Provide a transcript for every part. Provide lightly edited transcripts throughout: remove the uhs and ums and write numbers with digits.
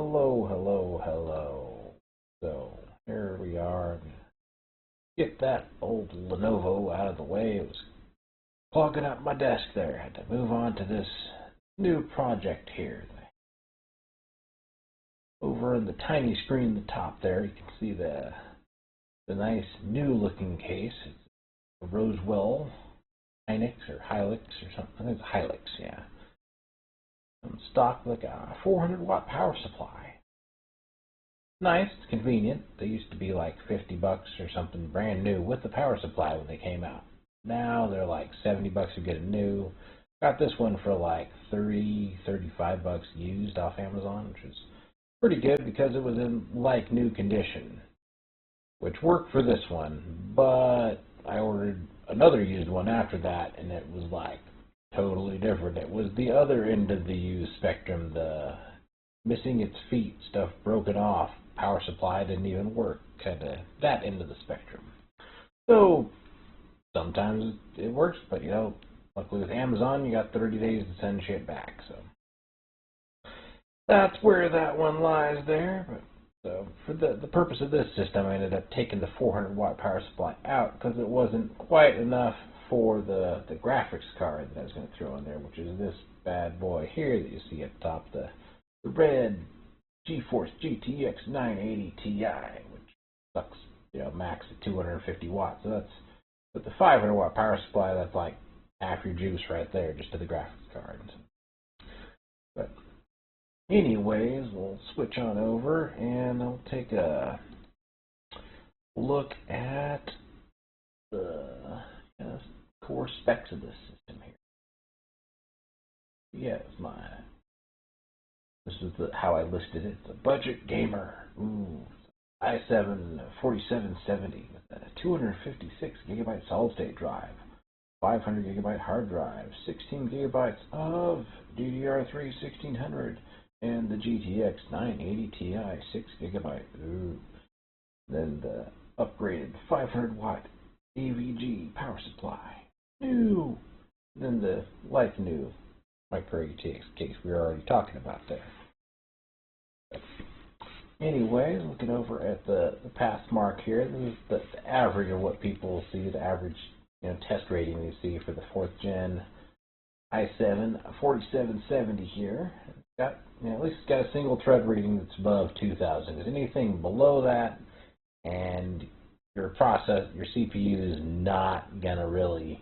Hello, hello, hello. So here we are. Get that old Lenovo out of the way. It was clogging up my desk there. Had to move on to this new project here. Over in the tiny screen at the top there, you can see the nice new looking case. It's a Rosewell Hynix or Hilux or something. I think it's Hilux, yeah. Stock like a 400-watt power supply. Nice, it's convenient. They used to be like $50 or something brand new with the power supply when they came out. Now they're like $70 to get a new. Got this one for like $35 used off Amazon, which is pretty good because it was in like new condition, which worked for this one. But I ordered another used one after that, and it was like totally different. It was the other end of the used spectrum, the missing its feet, stuff broken off, power supply didn't even work, kind of that end of the spectrum. So sometimes it works, but luckily with Amazon you got 30 days to send shit back, so that's where that one lies there. But so for the purpose of this system, I ended up taking the 400-watt power supply out because it wasn't quite enough for the graphics card that I was going to throw in there, which is this bad boy here that you see at the top, the red GeForce GTX 980 Ti, which sucks, max at 250 watts. So that's with the 500-watt power supply, that's like half your juice right there, just to the graphics card. But anyways, we'll switch on over and I'll take a look at the core specs of this system here. Yes, this is how I listed it. It's a budget gamer. i7-4770 with a 256GB solid-state drive, 500GB hard drive, 16GB of DDR3 1600, and the GTX 980 Ti 6GB. Then the upgraded 500-watt AVG power supply. New. Then the like new MicroATX case we were already talking about there. Anyway, looking over at the pass mark here, this is the average of what people see, the average test rating you see for the 4th gen i7-4770 here. It's got at least it's got a single thread rating that's above 2,000. Because anything below that, and your CPU is not gonna really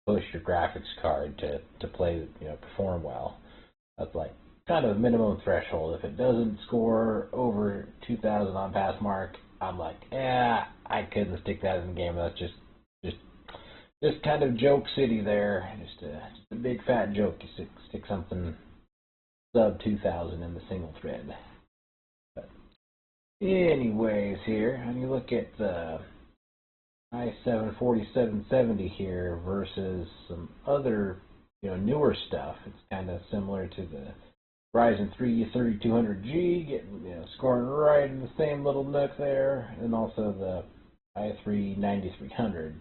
push your graphics card to play, perform well. That's like kind of a minimum threshold. If it doesn't score over 2,000 on pass mark, I'm like, I couldn't stick that in the game. That's just kind of joke city there. Just a big fat joke to stick something sub 2,000 in the single thread. But anyways, here, when you look at the i7-4770 here versus some other newer stuff, it's kind of similar to the Ryzen 3 3200G, getting scoring right in the same little nook there, and also the i3 9300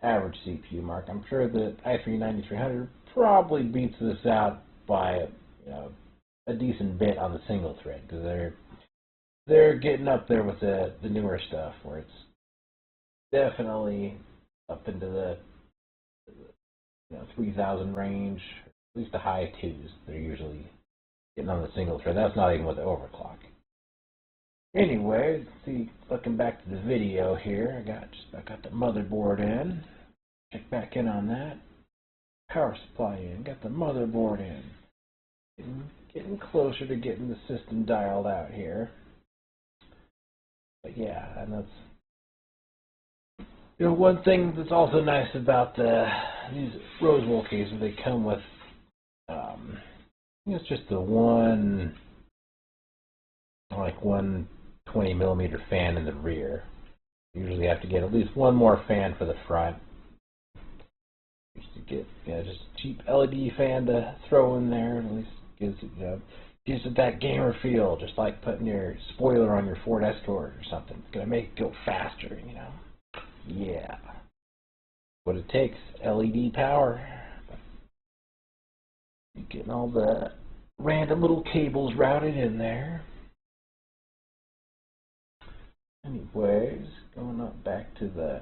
average CPU mark. I'm sure the i3 9300 probably beats this out by a decent bit on the single thread, because they're getting up there with the newer stuff where it's definitely up into the 3,000 range, at least the high 2s. They're usually getting on the single thread. That's not even with the overclock. Anyway, see, looking back to the video here, I got the motherboard in. Check back in on that. Power supply in. Got the motherboard in. Getting closer to getting the system dialed out here. But yeah, and that's one thing that's also nice about these Rosewell cases. They come with it's just the one 20mm fan in the rear. You usually have to get at least one more fan for the front. Just to get just a cheap LED fan to throw in there. At least gives it that gamer feel, just like putting your spoiler on your Ford Escort or something. It's gonna make it go faster, Yeah. What it takes, LED power. You're getting all the random little cables routed in there. Anyways, going up back to the,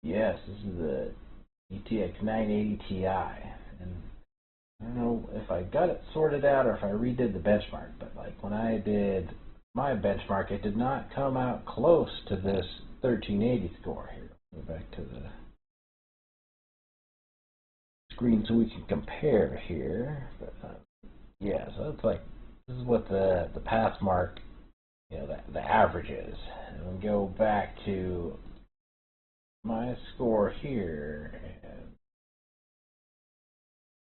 yes, this is the GTX 980 Ti, and I don't know if I got it sorted out or if I redid the benchmark, but like when I did my benchmark, it did not come out close to this 1380 score here. Go back to the screen so we can compare here. But, yeah, so it's like, this is what the pass mark, you know, the average is. And we go back to my score here,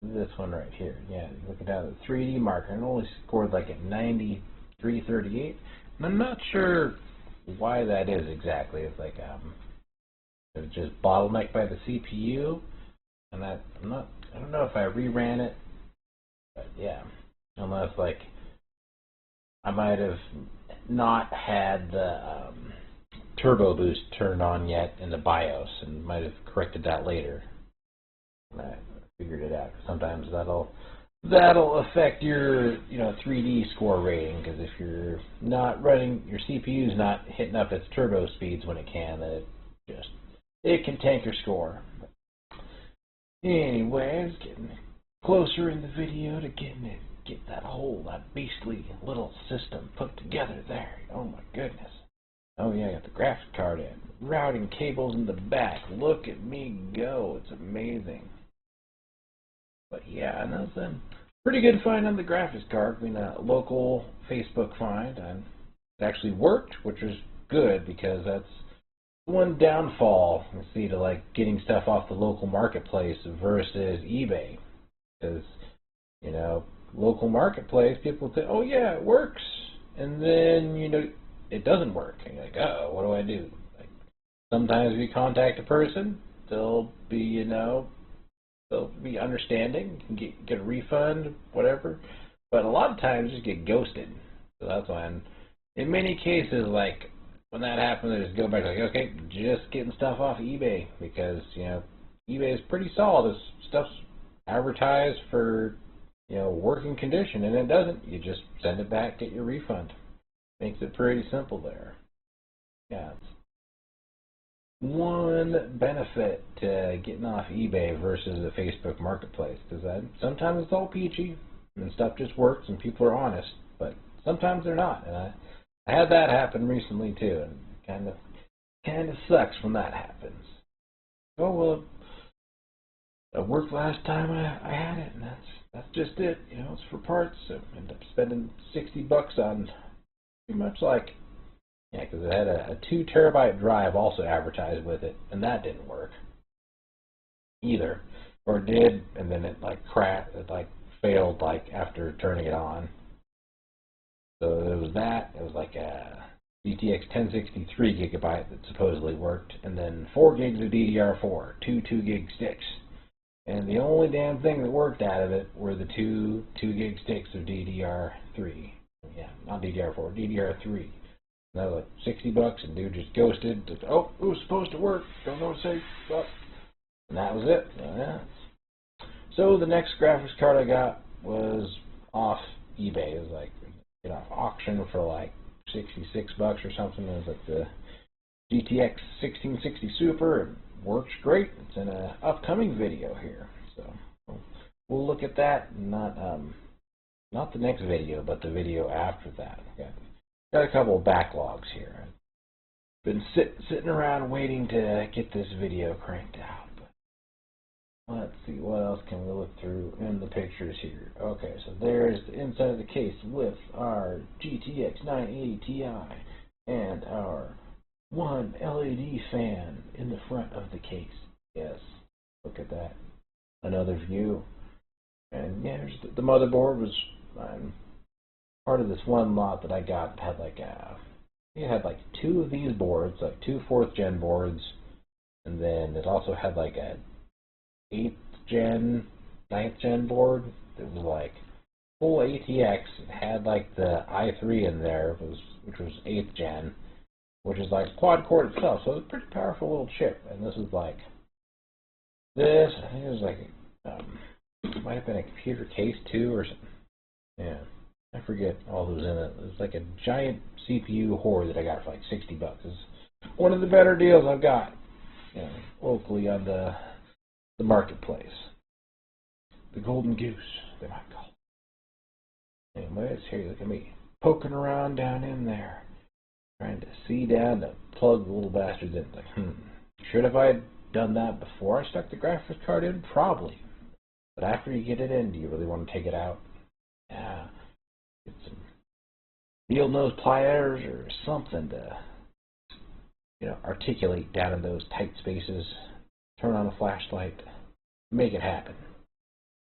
and this one right here. Yeah, you look at the 3D marker, and it only scored like at 9338. And I'm not sure why that is exactly. It's like it was just bottlenecked by the CPU, and I don't know if I reran it, but yeah, unless like I might have not had the turbo boost turned on yet in the BIOS, and might have corrected that later. And I figured it out. Sometimes that'll affect your 3D score rating, because if you're not running, your CPU's not hitting up its turbo speeds when it can, then it can tank your score. But anyways, getting closer in the video to get that beastly little system put together there. Oh my goodness. Oh yeah, I got the graphics card in. Routing cables in the back. Look at me go. It's amazing. But yeah, and that's a pretty good find on the graphics card. I mean, a local Facebook find, and it actually worked, which was good, because that's one downfall you see to like getting stuff off the local marketplace versus eBay. Because, local marketplace, people think, oh yeah, it works, and then it doesn't work, and you're like, oh, what do I do? Like, sometimes if you contact a person, they'll be understanding, you can get a refund, whatever, but a lot of times you just get ghosted. So that's why, in many cases, like when that happens, I just go back like, okay, just getting stuff off eBay, because eBay is pretty solid. This stuff's advertised for working condition, and it doesn't. You just send it back, get your refund. Makes it pretty simple there. Yeah, it's one benefit to getting off eBay versus a Facebook marketplace, because sometimes it's all peachy and stuff just works and people are honest, but sometimes they're not. And I had that happen recently too, and it kind of sucks when that happens. Oh well, it worked last time I had it, and that's just it. It's for parts. I ended up spending $60 on pretty much like, yeah, because it had a 2 terabyte drive also advertised with it, and that didn't work either, or it did, and then it like crashed, it like failed like after turning it on. So there was that. It was like a GTX 1063 gigabyte that supposedly worked, and then 4 gigs of DDR4, two 2 gig sticks. And the only damn thing that worked out of it were the two gig sticks of DDR3. Yeah, not DDR4, DDR3. And that was like $60, and dude just ghosted. Just, oh, it was supposed to work. Don't know what to say. But, and that was it. Yeah. So the next graphics card I got was off eBay. It was like off auction for like $66 or something. It was like the GTX 1660 Super. It works great. It's in an upcoming video here, so we'll look at that. Not the next video, but the video after that. Got a couple of backlogs here. I've been sitting around waiting to get this video cranked out. But let's see, what else can we look through in the pictures here? Okay, so there's the inside of the case with our GTX 980 Ti and our one LED fan in the front of the case. Yes, look at that. Another view. And yeah, the motherboard was part of this one lot that I got. Had like it had like 2 of these boards, like 2 4th gen boards, and then it also had like a 8th gen, 9th gen board that was like full ATX. It had like the i3 in there, which was 8th gen, which is like quad core itself, so it's a pretty powerful little chip. And this is like this. I think it was like Might have been a computer case too, or something. Yeah, I forget all that was in it. It was like a giant CPU hoard that I got for like 60 bucks. It's one of the better deals I've got, you know, locally on the marketplace. The golden goose, they might call it. Anyways, here, look at me poking around down in there, trying to see down to plug the little bastards in. Like, should have I done that before I stuck the graphics card in? Probably. But after you get it in, do you really want to take it out? Yeah. Get some needle nose pliers or something to, you know, articulate down in those tight spaces. Turn on a flashlight. Make it happen.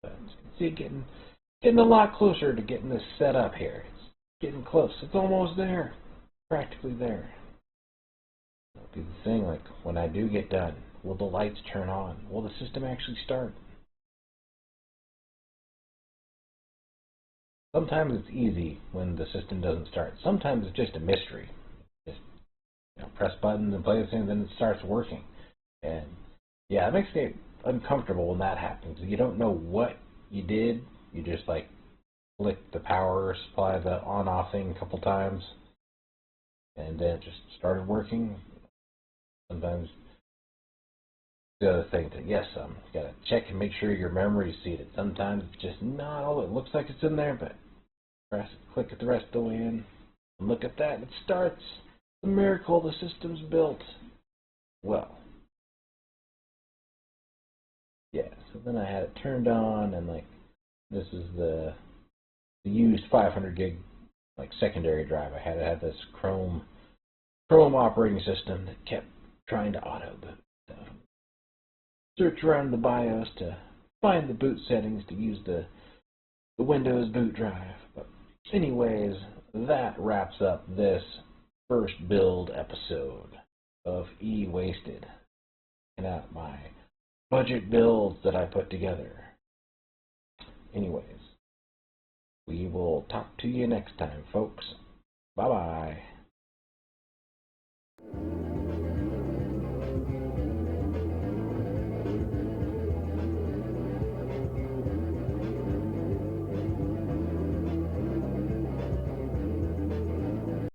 But see, getting a lot closer to getting this set up here. It's getting close. It's almost there. Practically there. That'll be the thing, like when I do get done, will the lights turn on? Will the system actually start? Sometimes it's easy when the system doesn't start. Sometimes it's just a mystery. Just, you know, press buttons and play the thing, then it starts working. And yeah, it makes me uncomfortable when that happens. You don't know what you did. You just like flick the power supply, the on-off thing a couple times, and then it just started working. Sometimes the other thing that, yes, you gotta check and make sure your memory is seated. Sometimes it's just not all it looks like it's in there, but press, click it the rest of the way in, and look at that, it starts. The miracle, the system's built. Well, yeah, so then I had it turned on, and like, this is the used 500 gig like secondary drive I had. It had this Chrome operating system that kept trying to auto boot. So search around the BIOS to find the boot settings to use the Windows boot drive. But anyways, that wraps up this first build episode of E-Wasted. Checking out my budget builds that I put together. Anyways, we will talk to you next time, folks. Bye-bye.